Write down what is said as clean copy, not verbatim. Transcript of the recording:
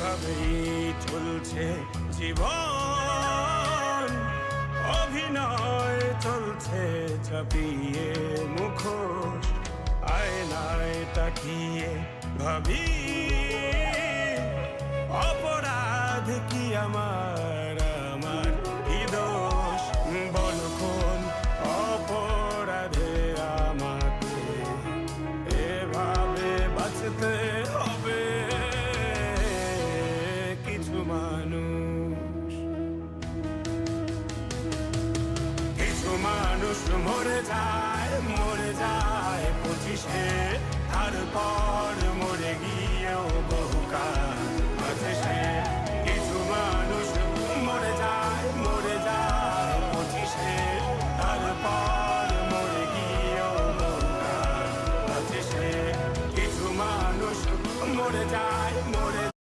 এভাবেই চলছে জীবন, অভিনয় চলছে চাপিয়ে মুখোশ। আয়নায় তাকিয়ে ভাবি অপরাধ কি আমার, আমার কি দোষ? বলক্ষণ অপরাধে আমাকে এভাবে বাঁচতে হবে। কিছু মানুষ মরে যায়, মরে যায় 25-এ, তারপর মরে গিয়েও বহুকাল